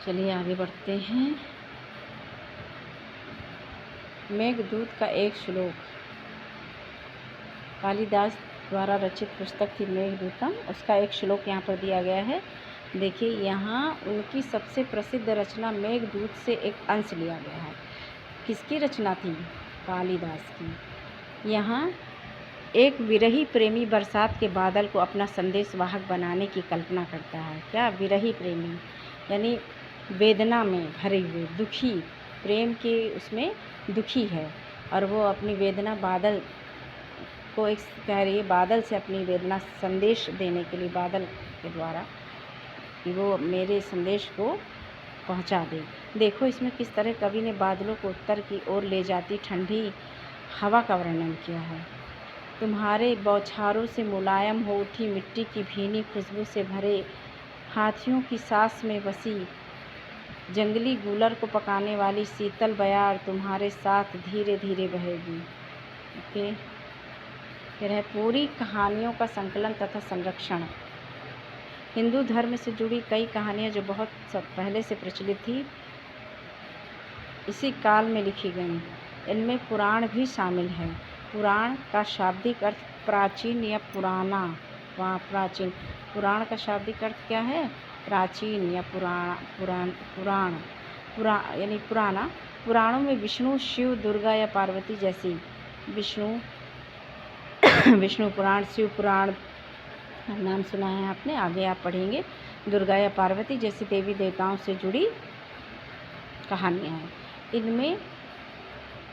A: चलिए आगे बढ़ते हैं। मेघदूत का एक श्लोक, कालिदास द्वारा रचित पुस्तक थी मेघदूतम, उसका एक श्लोक यहाँ पर दिया गया है। देखिए यहाँ उनकी सबसे प्रसिद्ध रचना मेघदूत से एक अंश लिया गया है। किसकी रचना थी? कालिदास की। यहाँ एक विरही प्रेमी बरसात के बादल को अपना संदेश वाहक बनाने की कल्पना करता है। क्या? विरही प्रेमी यानी वेदना में भरे हुए, दुखी, प्रेम के उसमें दुखी है और वो अपनी वेदना बादल को एक कह रही है, बादल से अपनी वेदना संदेश देने के लिए, बादल के द्वारा कि वो मेरे संदेश को पहुंचा दे। देखो इसमें किस तरह कवि ने बादलों को उत्तर की ओर ले जाती ठंडी हवा का वर्णन किया है। तुम्हारे बौछारों से मुलायम हो उठी मिट्टी की भीनी खुशबू से भरे हाथियों की सांस में बसी जंगली गूलर को पकाने वाली शीतल बयार तुम्हारे साथ धीरे धीरे बहेगी। ओके, फिर है पूरी कहानियों का संकलन तथा संरक्षण। हिंदू धर्म से जुड़ी कई कहानियाँ जो बहुत पहले से प्रचलित थी, इसी काल में लिखी गईं। इनमें पुराण भी शामिल है। पुराण का शाब्दिक अर्थ प्राचीन या पुराना। प्राचीन, पुराण का शाब्दिक अर्थ क्या है? प्राचीन या पुराण यानी पुराना। पुराणों में विष्णु, शिव, दुर्गा या पार्वती जैसी विष्णु पुराण, शिव पुराण नाम सुना है आपने, आगे आप पढ़ेंगे। दुर्गा या पार्वती जैसी देवी देवताओं से जुड़ी कहानियाँ हैं। इनमें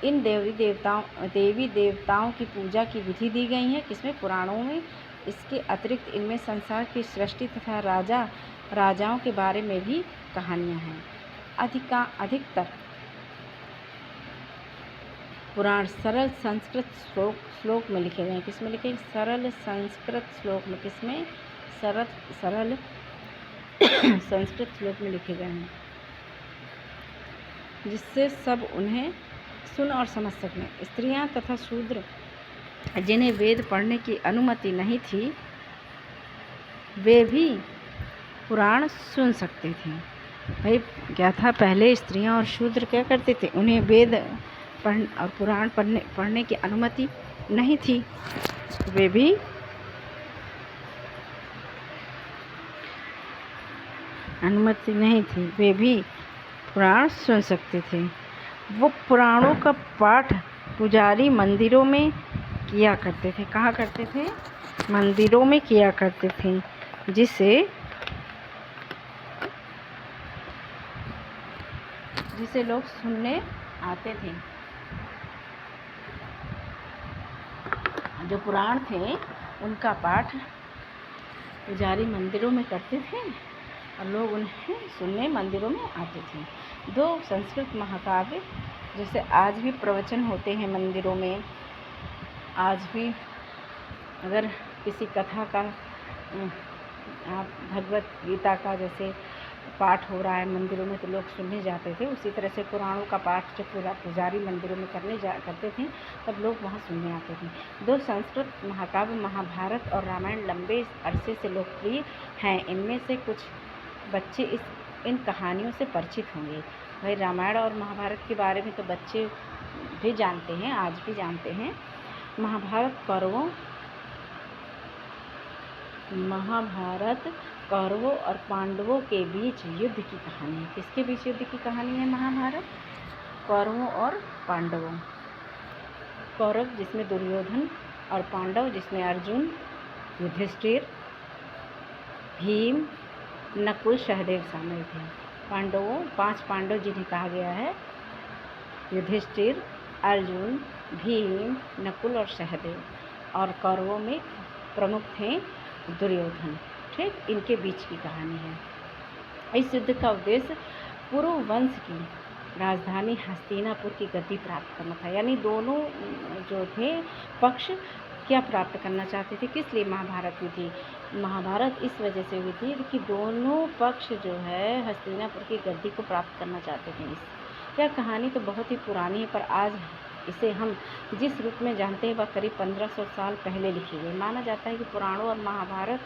A: इन देवी देवताओं की पूजा की विधि दी गई है। किसमें? पुराणों में। इसके अतिरिक्त इनमें संसार की सृष्टि तथा राजाओं के बारे में भी कहानियाँ हैं। अधिकतर पुराण सरल संस्कृत श्लोक में लिखे गए हैं। किसमें लिखे? सरल संस्कृत श्लोक में। किसमें? सरल संस्कृत श्लोक में लिखे गए हैं, जिससे सब उन्हें सुन और समझ सकें। स्त्रियां तथा शूद्र जिन्हें वेद पढ़ने की अनुमति नहीं थी, वे भी पुराण सुन सकते थे। भाई क्या था, पहले स्त्रियां और शूद्र क्या करते थे? उन्हें वेद और पुराण पढ़ने की अनुमति नहीं थी, वे भी पुराण सुन सकते थे। वो पुराणों का पाठ पुजारी मंदिरों में किया करते थे। कहाँ करते थे? मंदिरों में किया करते थे, जिसे लोग सुनने आते थे। जो पुराण थे उनका पाठ पुजारी मंदिरों में करते थे और लोग उन्हें सुनने मंदिरों में आते थे। 2 संस्कृत महाकाव्य, जैसे आज भी प्रवचन होते हैं मंदिरों में। आज भी अगर किसी कथा का, भगवत गीता का जैसे पाठ हो रहा है मंदिरों में, तो लोग सुनने जाते थे। उसी तरह से पुराणों का पाठ जब पुजारी मंदिरों में करते थे, तब लोग वहाँ सुनने आते थे। 2 संस्कृत महाकाव्य महाभारत और रामायण लंबे अरसे से लोकप्रिय हैं। इनमें से कुछ बच्चे इन कहानियों से परिचित होंगे। भाई रामायण और महाभारत के बारे में तो बच्चे भी जानते हैं, आज भी जानते हैं। महाभारत कौरवों और पांडवों के बीच युद्ध की कहानी है। किसके बीच युद्ध की कहानी है? महाभारत। कौरवों और पांडवों। कौरव जिसमें दुर्योधन और पांडव जिसमें अर्जुन, युधिष्ठिर, भीम, नकुल, सहदेव शामिल थे। 5 पांडव जिन्हें कहा गया है, युधिष्ठिर, अर्जुन, भीम, नकुल और सहदेव। और कौरवों में प्रमुख थे दुर्योधन। ठीक, इनके बीच की कहानी है। इस युद्ध का उद्देश्य पुरु वंश की राजधानी हस्तिनापुर की गद्दी प्राप्त करना था। यानी दोनों जो थे पक्ष क्या प्राप्त करना चाहते थे? किस लिए महाभारत हुई थी? महाभारत इस वजह से हुई थी कि दोनों पक्ष जो है हस्तिनापुर की गद्दी को प्राप्त करना चाहते थे। यह कहानी तो बहुत ही पुरानी है, पर आज इसे हम जिस रूप में जानते हैं वह करीब 1500 साल पहले लिखी गई। माना जाता है कि पुराणों और महाभारत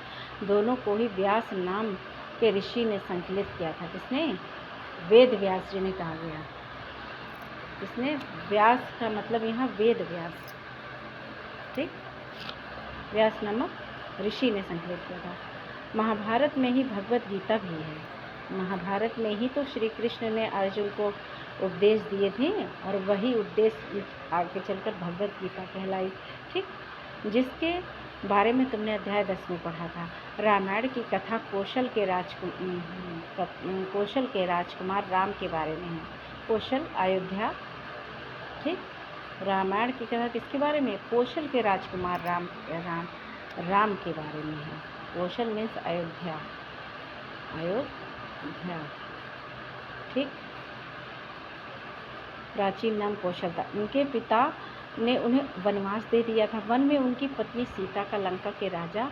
A: दोनों को ही व्यास नाम के ऋषि ने संकलित किया था। किसने? वेद व्यास जी ने कहा गया। इसने व्यास का मतलब यहाँ वेद व्यास, ठीक, व्यास नामक ऋषि ने संकलित किया था। महाभारत में ही भगवत गीता भी है। महाभारत में ही तो श्री कृष्ण ने अर्जुन को उपदेश दिए थे और वही उपदेश आगे चलकर भगवत गीता कहलाई। ठीक, जिसके बारे में तुमने अध्याय 10 में पढ़ा था। रामायण की कथा कौशल के राजकुमार राम के बारे में है। कौशल अयोध्या। ठीक, रामायण की कथा किसके बारे में? कौशल के राजकुमार राम के बारे में है। कौशल मीन्स अयोध्या। ठीक, प्राचीन नाम कौशल था। उनके पिता ने उन्हें वनवास दे दिया था। वन में उनकी पत्नी सीता का लंका के राजा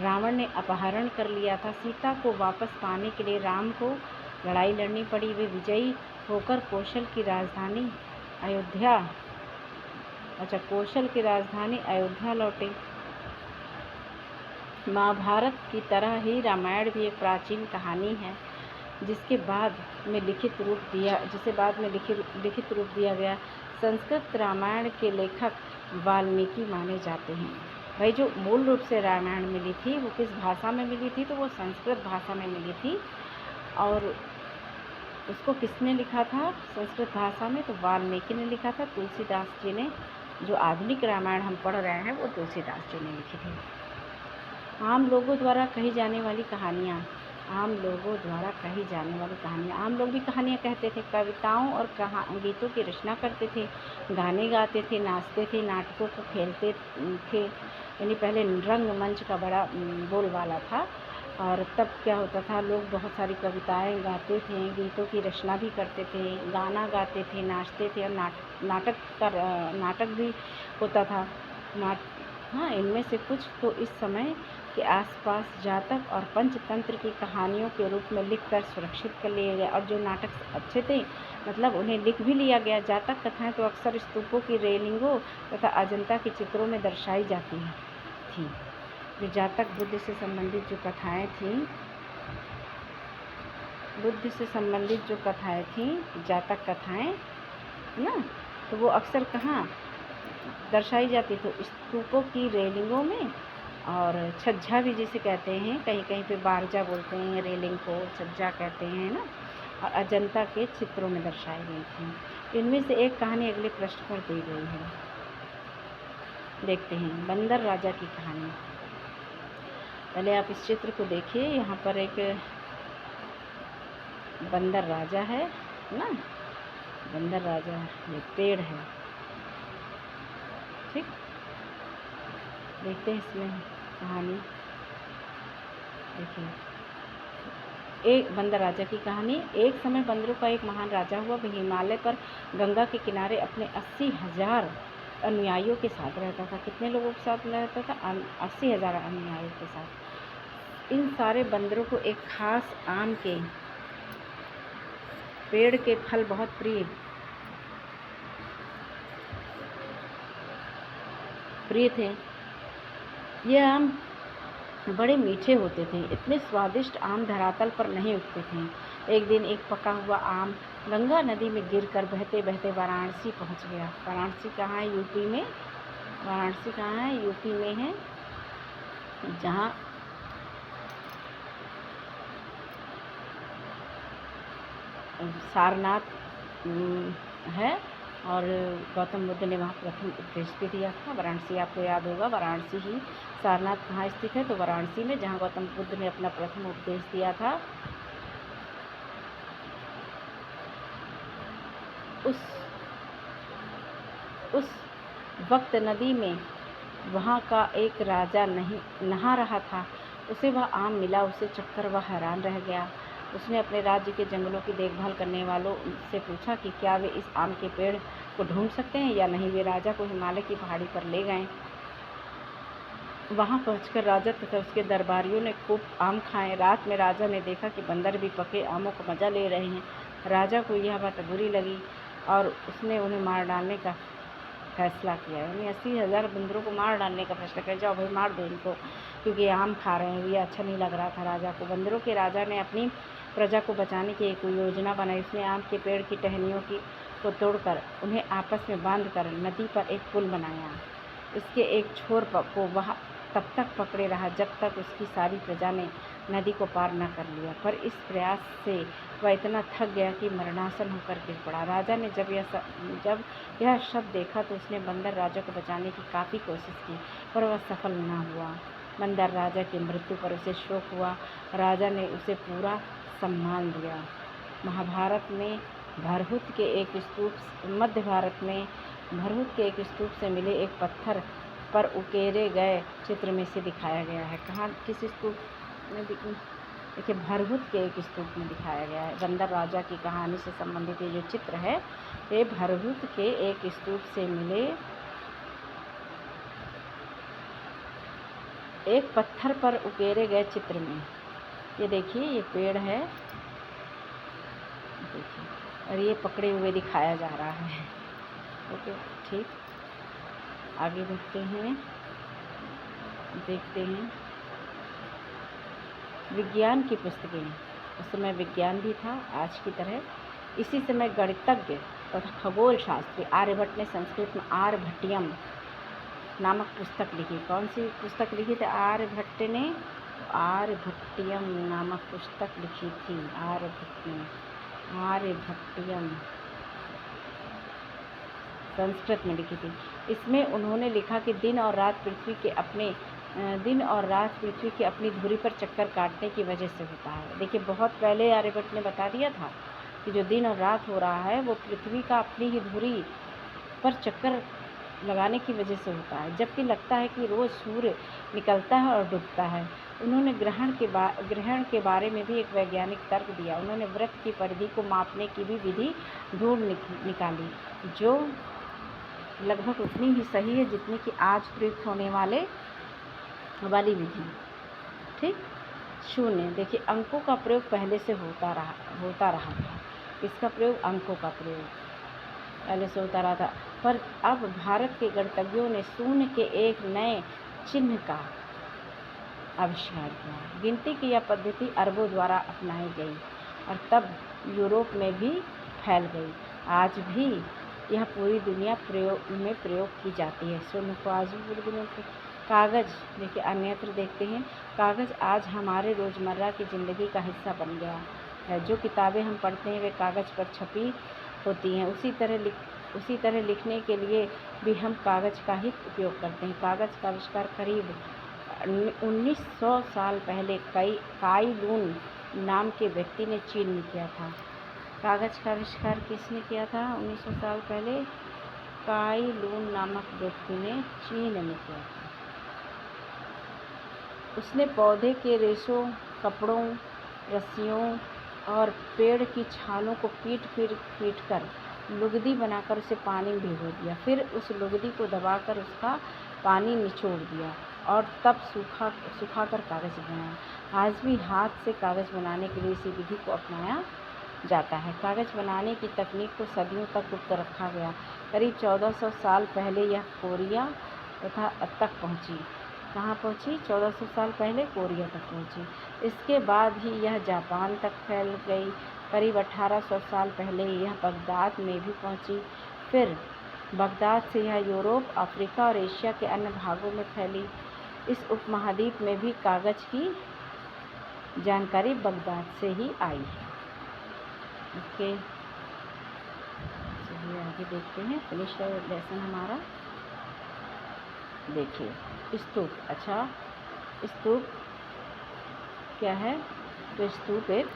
A: रावण ने अपहरण कर लिया था। सीता को वापस पाने के लिए राम को लड़ाई लड़नी पड़ी। वे विजयी होकर कौशल की राजधानी अयोध्या लौटे। महाभारत की तरह ही रामायण भी एक प्राचीन कहानी है जिसे बाद में लिखित रूप दिया गया। संस्कृत रामायण के लेखक वाल्मीकि माने जाते हैं। भाई जो मूल रूप से रामायण मिली थी वो किस भाषा में मिली थी, तो वो संस्कृत भाषा में मिली थी। और उसको किसने लिखा था संस्कृत भाषा में, तो वाल्मीकि ने लिखा था। तुलसीदास जी ने, जो आधुनिक रामायण हम पढ़ रहे हैं, वो तुलसीदास जी ने लिखी थी। आम लोगों द्वारा कही जाने वाली कहानियाँ। आम लोग भी कहानियाँ कहते थे, कविताओं और गीतों की रचना करते थे, गाने गाते थे, नाचते थे, नाटकों को खेलते थे। यानी पहले रंगमंच का बड़ा बोलबाला था। और तब क्या होता था, लोग बहुत सारी कविताएं गाते थे, गीतों की रचना भी करते थे, गाना गाते थे, नाचते थे, और नाटक भी होता था। हाँ, इनमें से कुछ तो इस समय के आसपास जातक और पंचतंत्र की कहानियों के रूप में लिखकर सुरक्षित कर लिए गए। और जो नाटक अच्छे थे, मतलब उन्हें लिख भी लिया गया। जातक कथाएं तो अक्सर स्तूपों की रेलिंगों तथा अजंता के चित्रों में दर्शाई जाती थी। जो जातक बुद्ध से संबंधित जो कथाएं थीं, जातक कथाएं ना, तो वो अक्सर कहाँ दर्शाई जाती थी, स्तूपों की रेलिंगों में। और छज्जा भी जिसे कहते हैं, कहीं कहीं पे बारजा बोलते हैं, रेलिंग को छज्जा कहते हैं ना, और अजंता के चित्रों में दर्शाई गई थी। इनमें से एक कहानी अगले पृष्ठ पर दी गई है, देखते हैं। बंदर राजा की कहानी। पहले आप इस चित्र को देखिए। यहाँ पर एक बंदर राजा है ना, बंदर राजा, ये पेड़ है, ठीक। देखते हैं इसमें कहानी। देखिए, एक बंदर राजा की कहानी। एक समय बंदरों का एक महान राजा हुआ। वह हिमालय पर गंगा के किनारे अपने 80,000 अनुयायियों के साथ रहता था। कितने लोगों के साथ रहता था? 80,000 अनुयायियों के साथ। इन सारे बंदरों को एक खास आम के पेड़ के फल बहुत प्रिय थे। ये आम बड़े मीठे होते थे। इतने स्वादिष्ट आम धरातल पर नहीं उगते थे। एक दिन एक पका हुआ आम गंगा नदी में गिरकर बहते बहते वाराणसी पहुंच गया। वाराणसी कहाँ है? यूपी में। वाराणसी कहाँ है? यूपी में है, जहाँ सारनाथ है। और गौतम बुद्ध ने वहाँ प्रथम उपदेश भी दिया था। वाराणसी आपको याद होगा, वाराणसी ही। सारनाथ कहाँ स्थित है? तो वाराणसी में, जहाँ गौतम बुद्ध ने अपना प्रथम उपदेश दिया था। उस वक्त नदी में वहाँ का एक राजा नहा रहा था। उसे वह आम मिला। उसे चखकर वह हैरान रह गया। उसने अपने राज्य के जंगलों की देखभाल करने वालों से पूछा कि क्या वे इस आम के पेड़ को ढूंढ सकते हैं या नहीं। वे राजा को हिमालय की पहाड़ी पर ले गए। वहां पहुंचकर राजा तथा उसके दरबारियों ने खूब आम खाए। रात में राजा ने देखा कि बंदर भी पके आमों का मजा ले रहे हैं। राजा को यह बात बुरी लगी और उसने उन्हें मार डालने का फैसला किया। यानी 80,000 बंदरों को मार डालने का फैसला किया। जाओ भाई, मार दो इनको, क्योंकि आम खा रहे हैं। ये अच्छा नहीं लग रहा था राजा को। बंदरों के राजा ने अपनी प्रजा को बचाने की एक योजना बनाई। उसने आम के पेड़ की टहनियों को तोड़कर उन्हें आपस में बांधकर नदी पर एक पुल बनाया। इसके एक छोर को वह तब तक पकड़े रहा जब तक उसकी सारी प्रजा ने नदी को पार न कर लिया। पर इस प्रयास से वह इतना थक गया कि मरणासन होकर गिर पड़ा। राजा ने जब यह शब्द देखा तो उसने बंदर राजा को बचाने की काफ़ी कोशिश की, पर वह सफल न हुआ। बंदर राजा की मृत्यु पर उसे शोक हुआ। राजा ने उसे पूरा सम्मान दिया। महाभारत में भरहुत के एक स्तूप मध्य भारत में भरहुत के एक स्तूप से मिले एक पत्थर पर उकेरे गए चित्र में से दिखाया गया है। कहाँ, किस स्तूप में? देखिए, भरहुत के एक स्तूप में दिखाया गया है। बंदर राजा की कहानी से संबंधित ये जो चित्र है, ये भरहुत के एक स्तूप से मिले एक पत्थर पर उकेरे गए चित्र में। ये देखिए, ये पेड़ है, देखिए, और ये पकड़े हुए दिखाया जा रहा है। ओके, ठीक, आगे बढ़ते हैं, देखते हैं विज्ञान की पुस्तकें। उस समय विज्ञान भी था आज की तरह। इसी समय गणितज्ञ तथा खगोल शास्त्री आर्यभट्ट ने संस्कृत में आर्यभट्टियम नामक पुस्तक लिखी। कौन सी पुस्तक लिखी थी आर्यभट्ट ने? आर्यभट्टियम नामक पुस्तक लिखी थी आर्यभट्टियम संस्कृत में लिखी थी। इसमें उन्होंने लिखा कि दिन और रात पृथ्वी के अपनी धुरी पर चक्कर काटने की वजह से होता है। देखिए, बहुत पहले आर्यभट्ट ने बता दिया था कि जो दिन और रात हो रहा है वो पृथ्वी का अपनी ही धुरी पर चक्कर लगाने की वजह से होता है, जबकि लगता है कि रोज़ सूर्य निकलता है और डूबता है। उन्होंने ग्रहण के बारे में भी एक वैज्ञानिक तर्क दिया। उन्होंने वृत्त की परिधि को मापने की भी विधि ढूंढ निकाली, जो लगभग उतनी ही सही है जितनी कि आज प्रयुक्त होने वाली विधि। ठीक, शून्य। देखिए, अंकों का प्रयोग पहले से होता रहा था। इसका प्रयोग, अंकों का प्रयोग पहले से होता रहा था, पर अब भारत के गणितज्ञों ने शून्य के एक नए चिन्ह का आविष्कार किया। गिनती की यह पद्धति अरबों द्वारा अपनाई गई और तब यूरोप में भी फैल गई। आज भी यह पूरी दुनिया में प्रयोग की जाती है। शून्य को आज भी पूरी दुनिया में। कागज़, देखिए, अन्यत्र देखते हैं, कागज़ आज हमारे रोज़मर्रा की ज़िंदगी का हिस्सा बन गया है। जो किताबें हम पढ़ते हैं वे कागज़ पर छपी होती हैं। उसी तरह लिखने के लिए भी हम कागज़ का ही उपयोग करते हैं। कागज़ का आविष्कार करीब 1900 साल पहले काई लून नाम के व्यक्ति ने चीन में किया था। कागज़ का आविष्कार किसने किया था? 1900 साल पहले काई लून नामक व्यक्ति ने चीन में किया था। उसने पौधे के रेशों, कपड़ों, रस्सियों और पेड़ की छालों को पीट कर लुगदी बनाकर उसे पानी में भिगो दिया। फिर उस लुगदी को दबाकर उसका पानी निचोड़ दिया और तब सुखाकर कागज़ बनाया। आज भी हाथ से कागज़ बनाने के लिए इसी विधि को अपनाया जाता है। कागज़ बनाने की तकनीक को सदियों तक गुप्त रखा गया। करीब 1400 साल पहले यह कोरिया तक पहुँची। कहाँ पहुँची? 1400 साल पहले कोरिया तक पहुँची। इसके बाद ही यह जापान तक फैल गई। करीब 1800 साल पहले यह बगदाद में भी पहुँची। फिर बगदाद से यह यूरोप, अफ्रीका और एशिया के अन्य भागों में फैली। इस उपमहाद्वीप में भी कागज़ की जानकारी बगदाद से ही आई है। ओके, चलिए आगे देखते हैं। फिनिश लेसन हमारा। देखिए, स्तूप। अच्छा, स्तूप क्या है? तो स्तूप एक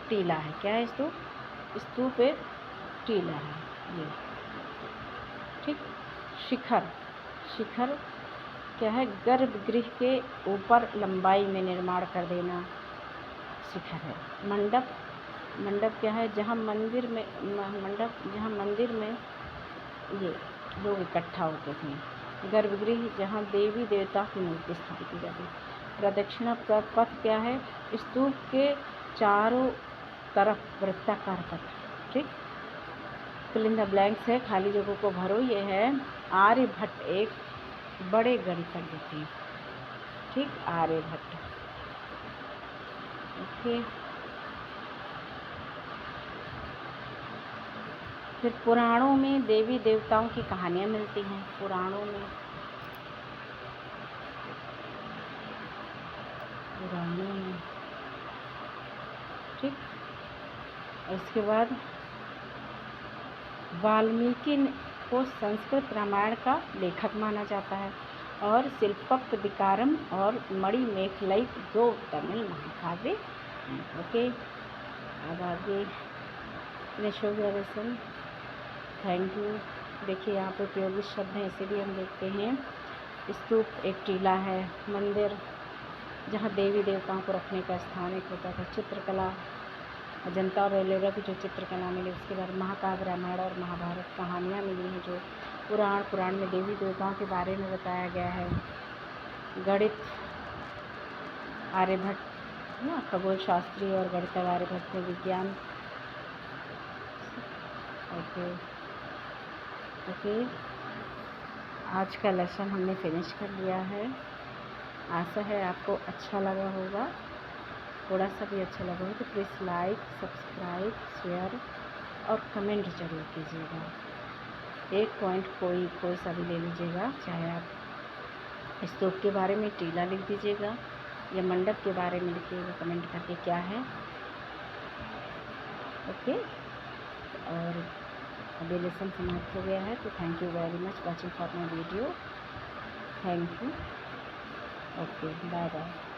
A: टीला है। क्या है स्तूप? स्तूप एक टीला है ये। ठीक, शिखर क्या है? गर्भगृह के ऊपर लंबाई में निर्माण कर देना शिखर है। मंडप क्या है? जहाँ मंदिर में ये लोग इकट्ठा होते थे। गर्भगृह, जहाँ देवी देवता की मूर्ति स्थापित की जाती है। प्रदक्षिणा पथ क्या है? स्तूप के चारों तरफ वृत्ताकार पथ। ठीक, फिल इन द ब्लैंक्स है, खाली जगहों को भरो। ये है आर्यभट्ट, एक बड़े गणितज्ञ थे। ठीक, आर्यभट्ट। ओके, फिर पुराणों में देवी देवताओं की कहानियाँ मिलती हैं। पुराणों में ठीक। उसके बाद वाल्मीकि को संस्कृत रामायण का लेखक माना जाता है और शिल्पदिकारम और मणिमेखलाई 2 तमिल महाकाव्य। ओके, अब आगे फिनिश हो गया लेसन। Thank you. देखिए, यहाँ पे उपयोगी शब्द हैं, इसीलिए हम देखते हैं। स्तूप एक टीला है। मंदिर, जहाँ देवी देवताओं को रखने का स्थान एक होता था। चित्रकला, अजंता और एलोरा की जो चित्रकला मिली। उसके बाद महाकाव्य, रामायण और महाभारत कहानियाँ मिली हैं, जो पुराण में देवी देवताओं के बारे में बताया गया है। गणित, आर्यभट्ट ना, खगोल शास्त्री और गणितज्ञ आर्यभट्ट थे। विज्ञान, ओके ओके। आज का लेसन हमने फिनिश कर लिया है। आशा है आपको अच्छा लगा होगा, थोड़ा सा भी अच्छा लगा हो तो प्लीज़ लाइक, सब्सक्राइब, शेयर और कमेंट ज़रूर कीजिएगा। एक पॉइंट कोई सा भी ले लीजिएगा, चाहे आप स्तूप के बारे में टीला लिख दीजिएगा या मंडप के बारे में लिखिएगा कमेंट करके क्या है। ओके, और अभी लेसन समाप्त हो गया है। तो thank you very much watching for my video. Thank you. Okay, bye bye.